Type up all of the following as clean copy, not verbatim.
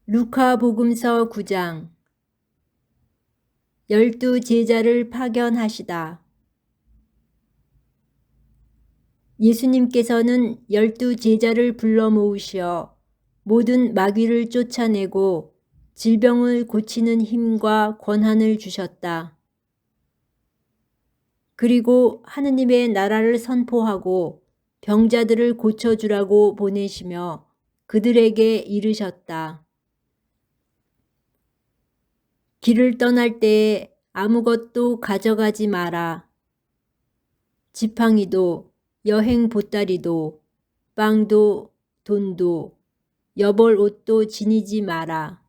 루카복음서 9장. 12제자를 파견하시다. 예수님께서는 12제자를 불러 모으시어 모든 마귀를 쫓아내고 질병을 고치는 힘과 권한을 주셨다. 그리고 하느님의 나라를 선포하고 병자들을 고쳐주라고 보내시며 그들에게 이르셨다. 길을 떠날 때에 아무것도 가져가지 마라. 지팡이도 여행 보따리도 빵도 돈도 여벌 옷도 지니지 마라.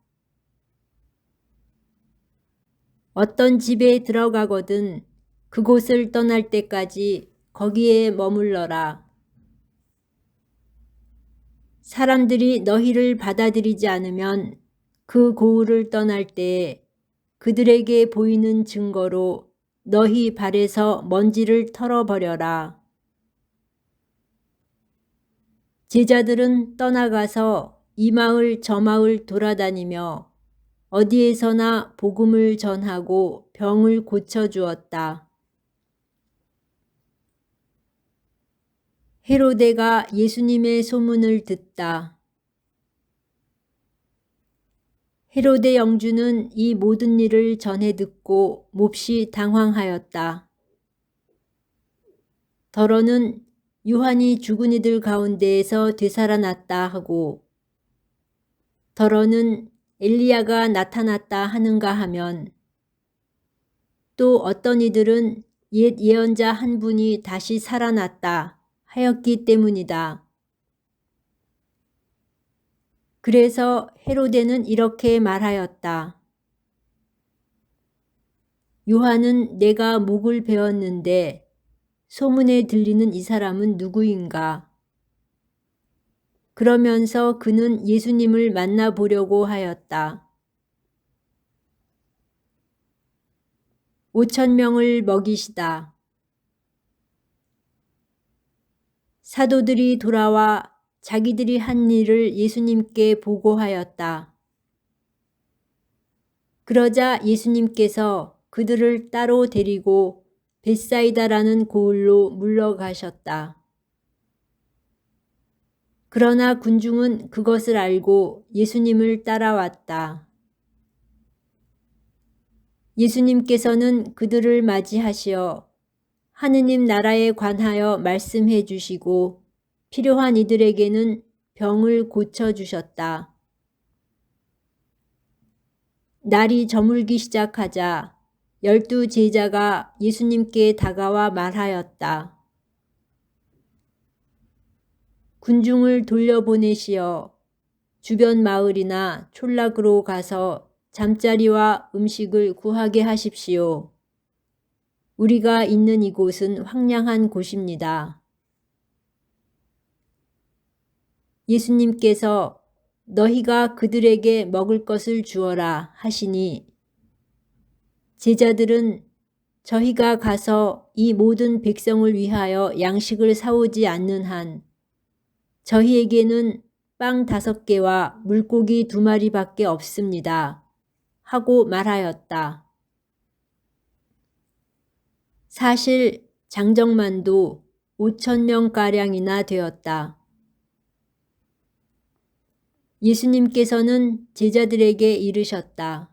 어떤 집에 들어가거든 그곳을 떠날 때까지 거기에 머물러라. 사람들이 너희를 받아들이지 않으면 그 고을을 떠날 때에 그들에게 보이는 증거로 너희 발에서 먼지를 털어버려라. 제자들은 떠나가서 이 마을 저 마을 돌아다니며 어디에서나 복음을 전하고 병을 고쳐주었다. 헤로데가 예수님의 소문을 듣다. 헤로데 영주는 이 모든 일을 전해 듣고 몹시 당황하였다. 더러는 요한이 죽은 이들 가운데에서 되살아났다 하고 더러는 엘리야가 나타났다 하는가 하면 또 어떤 이들은 옛 예언자 한 분이 다시 살아났다 하였기 때문이다. 그래서 헤로데는 이렇게 말하였다. 요한은 내가 목을 베었는데 소문에 들리는 이 사람은 누구인가? 그러면서 그는 예수님을 만나보려고 하였다. 5,000명을 먹이시다. 사도들이 돌아와 자기들이 한 일을 예수님께 보고하였다. 그러자 예수님께서 그들을 따로 데리고 벳사이다라는 고을로 물러가셨다. 그러나 군중은 그것을 알고 예수님을 따라왔다. 예수님께서는 그들을 맞이하시어 하느님 나라에 관하여 말씀해 주시고 필요한 이들에게는 병을 고쳐주셨다. 날이 저물기 시작하자 12제자가 예수님께 다가와 말하였다. 군중을 돌려보내시어 주변 마을이나 촌락으로 가서 잠자리와 음식을 구하게 하십시오. 우리가 있는 이곳은 황량한 곳입니다. 예수님께서 너희가 그들에게 먹을 것을 주어라 하시니 제자들은 저희가 가서 이 모든 백성을 위하여 양식을 사오지 않는 한 저희에게는 빵 5개와 물고기 2마리밖에 없습니다. 하고 말하였다. 사실 장정만도 5,000명가량이나 되었다. 예수님께서는 제자들에게 이르셨다.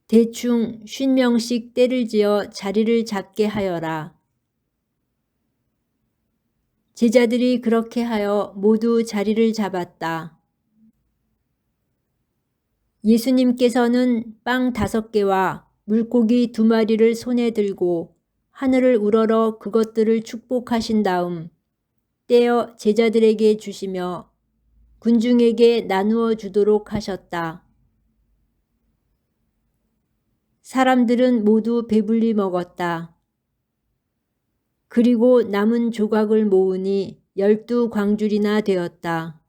대충 50명씩 때를 지어 자리를 잡게 하여라. 제자들이 그렇게 하여 모두 자리를 잡았다. 예수님께서는 빵 5개와 물고기 2마리를 손에 들고 하늘을 우러러 그것들을 축복하신 다음 떼어 제자들에게 주시며 군중에게 나누어 주도록 하셨다. 사람들은 모두 배불리 먹었다. 그리고 남은 조각을 모으니 12광줄이나 되었다.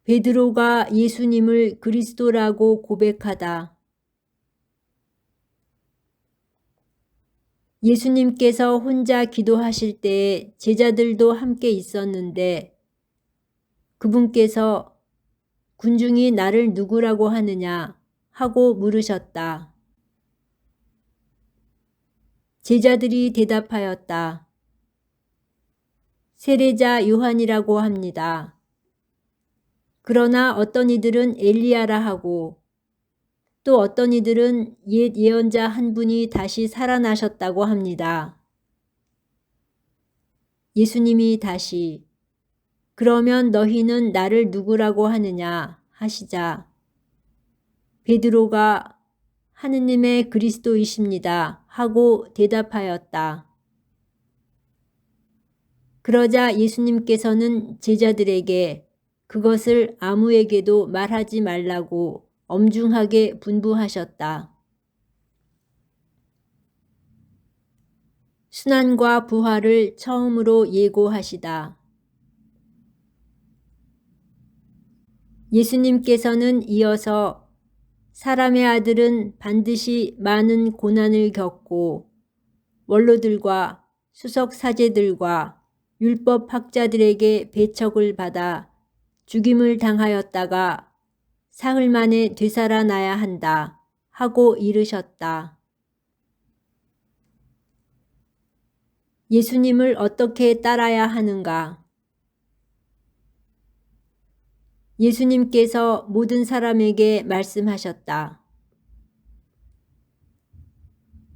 베드로가 예수님을 그리스도라고 고백하다. 예수님께서 혼자 기도하실 때에 제자들도 함께 있었는데 그분께서 군중이 나를 누구라고 하느냐 하고 물으셨다. 제자들이 대답하였다. 세례자 요한이라고 합니다. 그러나 어떤 이들은 엘리야라 하고 또 어떤 이들은 옛 예언자 한 분이 다시 살아나셨다고 합니다. 예수님이 다시 그러면 너희는 나를 누구라고 하느냐 하시자 베드로가 하느님의 그리스도이십니다 하고 대답하였다. 그러자 예수님께서는 제자들에게 그것을 아무에게도 말하지 말라고 엄중하게 분부하셨다. 순환과 부활을 처음으로 예고하시다. 예수님께서는 이어서 사람의 아들은 반드시 많은 고난을 겪고 원로들과 수석사제들과 율법학자들에게 배척을 받아 죽임을 당하였다가 사흘 만에 되살아나야 한다 하고 이르셨다. 예수님을 어떻게 따라야 하는가? 예수님께서 모든 사람에게 말씀하셨다.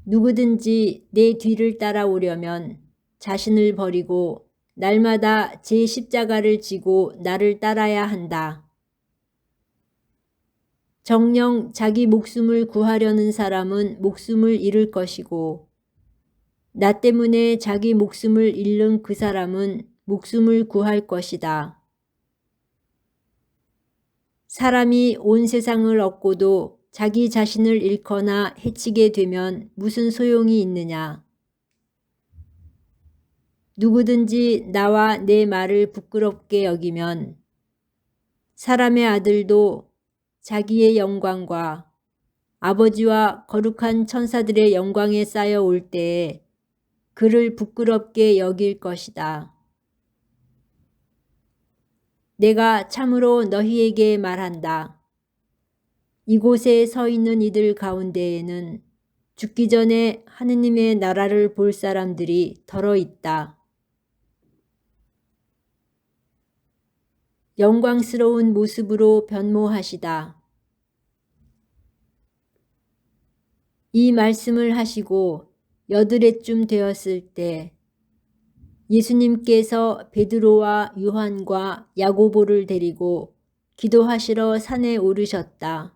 누구든지 내 뒤를 따라오려면 자신을 버리고 날마다 제 십자가를 지고 나를 따라야 한다. 정녕 자기 목숨을 구하려는 사람은 목숨을 잃을 것이고 나 때문에 자기 목숨을 잃는 그 사람은 목숨을 구할 것이다. 사람이 온 세상을 얻고도 자기 자신을 잃거나 해치게 되면 무슨 소용이 있느냐? 누구든지 나와 내 말을 부끄럽게 여기면 사람의 아들도 자기의 영광과 아버지와 거룩한 천사들의 영광에 쌓여 올 때에 그를 부끄럽게 여길 것이다. 내가 참으로 너희에게 말한다. 이곳에 서 있는 이들 가운데에는 죽기 전에 하느님의 나라를 볼 사람들이 덜어 있다. 영광스러운 모습으로 변모하시다. 이 말씀을 하시고 여드레쯤 되었을 때 예수님께서 베드로와 요한과 야고보를 데리고 기도하시러 산에 오르셨다.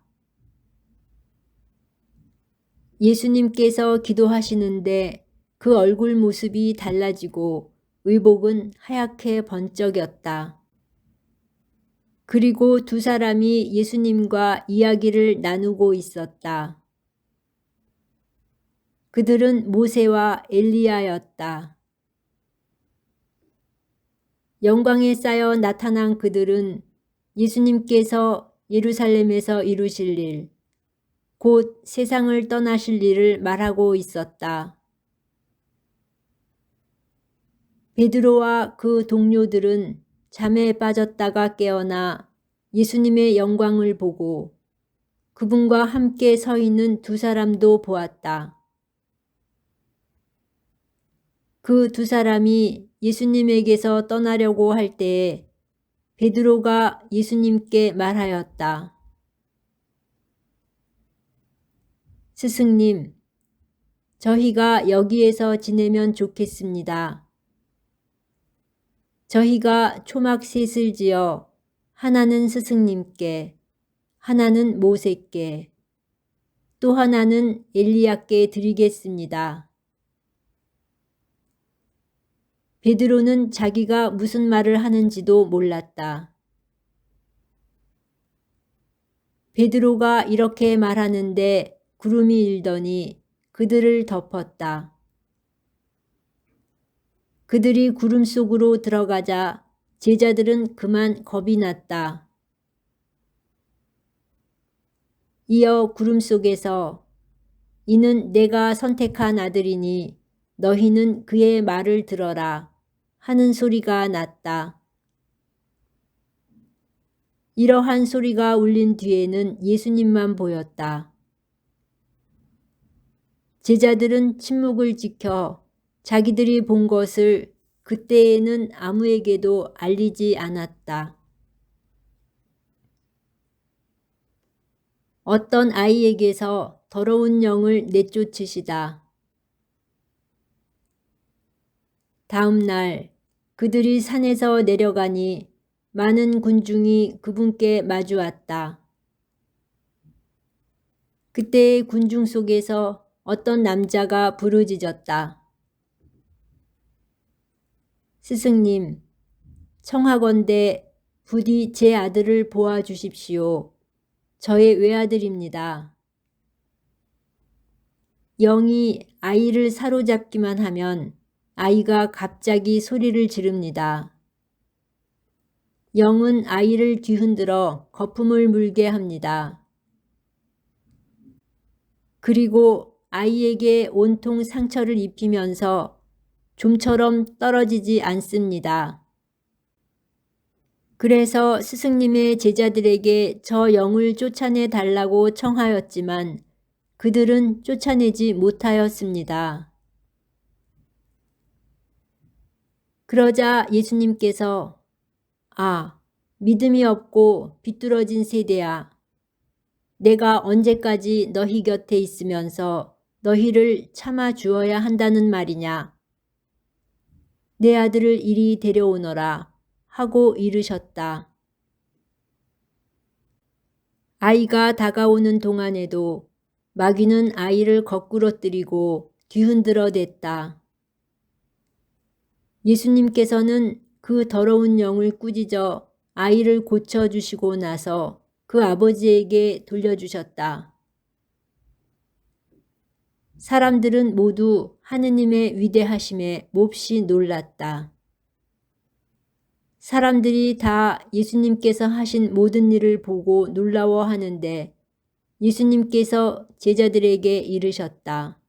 예수님께서 기도하시는데 그 얼굴 모습이 달라지고 의복은 하얗게 번쩍였다. 그리고 두 사람이 예수님과 이야기를 나누고 있었다. 그들은 모세와 엘리야였다. 영광에 쌓여 나타난 그들은 예수님께서 예루살렘에서 이루실 일, 곧 세상을 떠나실 일을 말하고 있었다. 베드로와 그 동료들은 잠에 빠졌다가 깨어나 예수님의 영광을 보고 그분과 함께 서 있는 두 사람도 보았다. 그 두 사람이 예수님에게서 떠나려고 할 때에 베드로가 예수님께 말하였다. 스승님, 저희가 여기에서 지내면 좋겠습니다. 저희가 초막 셋을 지어 하나는 스승님께, 하나는 모세께, 또 하나는 엘리야께 드리겠습니다. 베드로는 자기가 무슨 말을 하는지도 몰랐다. 베드로가 이렇게 말하는데 구름이 일더니 그들을 덮었다. 그들이 구름 속으로 들어가자 제자들은 그만 겁이 났다. 이어 구름 속에서 이는 내가 선택한 아들이니 너희는 그의 말을 들어라 하는 소리가 났다. 이러한 소리가 울린 뒤에는 예수님만 보였다. 제자들은 침묵을 지켜 자기들이 본 것을 그때에는 아무에게도 알리지 않았다. 어떤 아이에게서 더러운 영을 내쫓으시다. 다음 날 그들이 산에서 내려가니 많은 군중이 그분께 마주 왔다. 그때의 군중 속에서 어떤 남자가 부르짖었다. 스승님, 청하건대 부디 제 아들을 보아주십시오. 저의 외아들입니다. 영이 아이를 사로잡기만 하면 아이가 갑자기 소리를 지릅니다. 영은 아이를 뒤흔들어 거품을 물게 합니다. 그리고 아이에게 온통 상처를 입히면서 좀처럼 떨어지지 않습니다. 그래서 스승님의 제자들에게 저 영을 쫓아내 달라고 청하였지만 그들은 쫓아내지 못하였습니다. 그러자 예수님께서 아, 믿음이 없고 비뚤어진 세대야. 내가 언제까지 너희 곁에 있으면서 너희를 참아 주어야 한다는 말이냐. 내 아들을 이리 데려오너라 하고 이르셨다. 아이가 다가오는 동안에도 마귀는 아이를 거꾸러뜨리고 뒤흔들어 댔다. 예수님께서는 그 더러운 영을 꾸짖어 아이를 고쳐주시고 나서 그 아버지에게 돌려주셨다. 사람들은 모두 하느님의 위대하심에 몹시 놀랐다. 사람들이 다 예수님께서 하신 모든 일을 보고 놀라워하는데 예수님께서 제자들에게 이르셨다.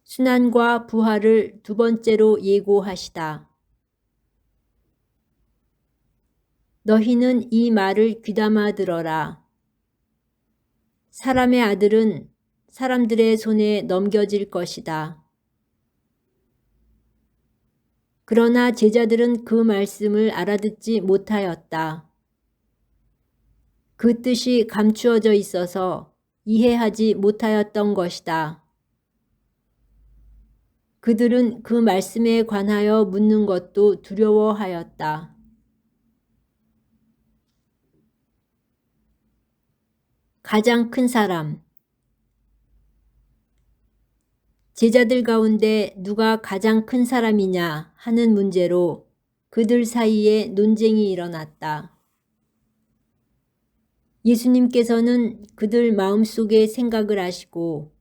순환과 부활을 두 번째로 예고하시다. 너희는 이 말을 귀담아 들어라. 사람의 아들은 사람들의 손에 넘겨질 것이다. 그러나 제자들은 그 말씀을 알아듣지 못하였다. 그 뜻이 감추어져 있어서 이해하지 못하였던 것이다. 그들은 그 말씀에 관하여 묻는 것도 두려워하였다. 가장 큰 사람. 제자들 가운데 누가 가장 큰 사람이냐 하는 문제로 그들 사이에 논쟁이 일어났다. 예수님께서는 그들 마음속의 생각을 아시고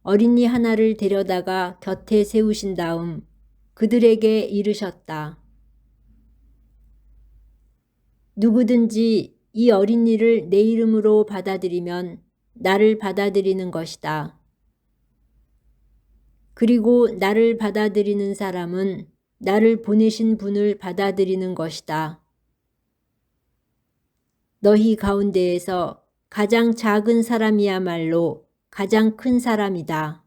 어린이 하나를 데려다가 곁에 세우신 다음 그들에게 이르셨다. 누구든지 이 어린이를 내 이름으로 받아들이면 나를 받아들이는 것이다. 그리고 나를 받아들이는 사람은 나를 보내신 분을 받아들이는 것이다. 너희 가운데에서 가장 작은 사람이야말로 가장 큰 사람이다.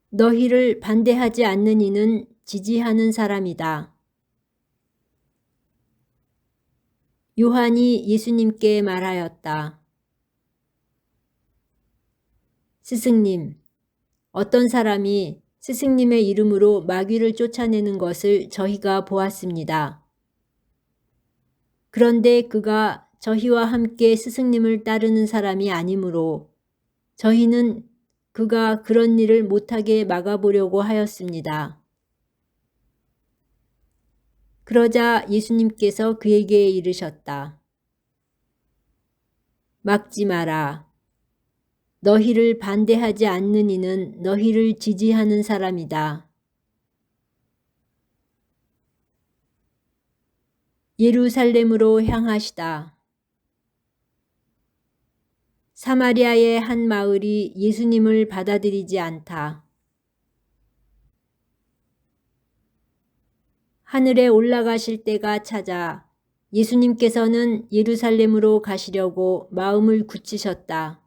너희를 반대하지 않는 이는 지지하는 사람이다. 요한이 예수님께 말하였다. 스승님, 어떤 사람이 스승님의 이름으로 마귀를 쫓아내는 것을 저희가 보았습니다. 그런데 그가 저희와 함께 스승님을 따르는 사람이 아니므로 저희는 그가 그런 일을 못하게 막아보려고 하였습니다. 그러자 예수님께서 그에게 이르셨다. 막지 마라. 너희를 반대하지 않는 이는 너희를 지지하는 사람이다. 예루살렘으로 향하시다. 사마리아의 한 마을이 예수님을 받아들이지 않다. 하늘에 올라가실 때가 찾아 예수님께서는 예루살렘으로 가시려고 마음을 굳히셨다.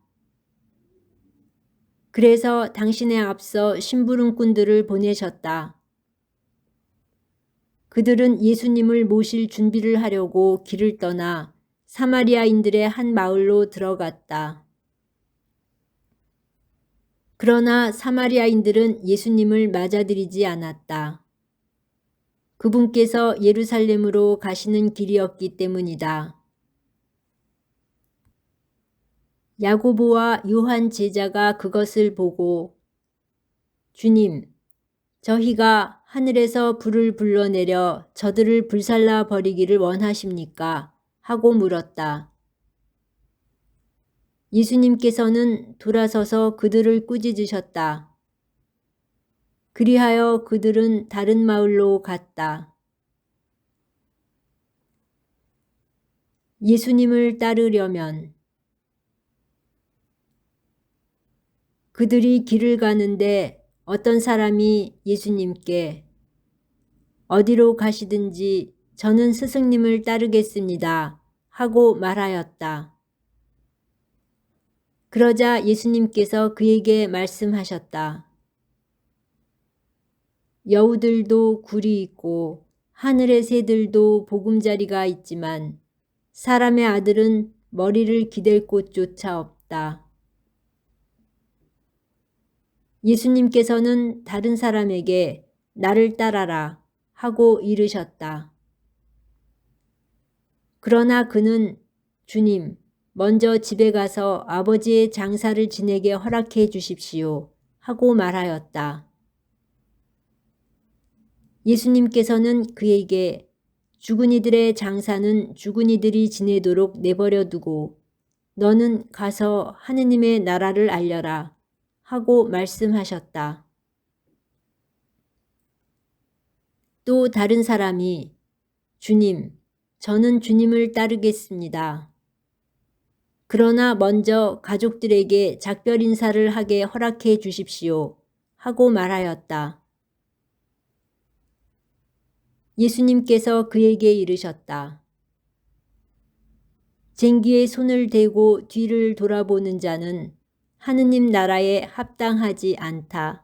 그래서 당신에 앞서 심부름꾼들을 보내셨다. 그들은 예수님을 모실 준비를 하려고 길을 떠나 사마리아인들의 한 마을로 들어갔다. 그러나 사마리아인들은 예수님을 맞아들이지 않았다. 그분께서 예루살렘으로 가시는 길이었기 때문이다. 야고보와 요한 제자가 그것을 보고 주님, 저희가 하늘에서 불을 불러내려 저들을 불살라 버리기를 원하십니까? 하고 물었다. 예수님께서는 돌아서서 그들을 꾸짖으셨다. 그리하여 그들은 다른 마을로 갔다. 예수님을 따르려면 그들이 길을 가는데 어떤 사람이 예수님께 어디로 가시든지 저는 스승님을 따르겠습니다. 하고 말하였다. 그러자 예수님께서 그에게 말씀하셨다. 여우들도 굴이 있고 하늘의 새들도 보금자리가 있지만 사람의 아들은 머리를 기댈 곳조차 없다. 예수님께서는 다른 사람에게 나를 따라라 하고 이르셨다. 그러나 그는 주님, 먼저 집에 가서 아버지의 장사를 지내게 허락해 주십시오 하고 말하였다. 예수님께서는 그에게 죽은 이들의 장사는 죽은 이들이 지내도록 내버려 두고 너는 가서 하느님의 나라를 알려라 하고 말씀하셨다. 또 다른 사람이 주님, 저는 주님을 따르겠습니다. 그러나 먼저 가족들에게 작별 인사를 하게 허락해 주십시오 하고 말하였다. 예수님께서 그에게 이르셨다. 쟁기에 손을 대고 뒤를 돌아보는 자는 하느님 나라에 합당하지 않다.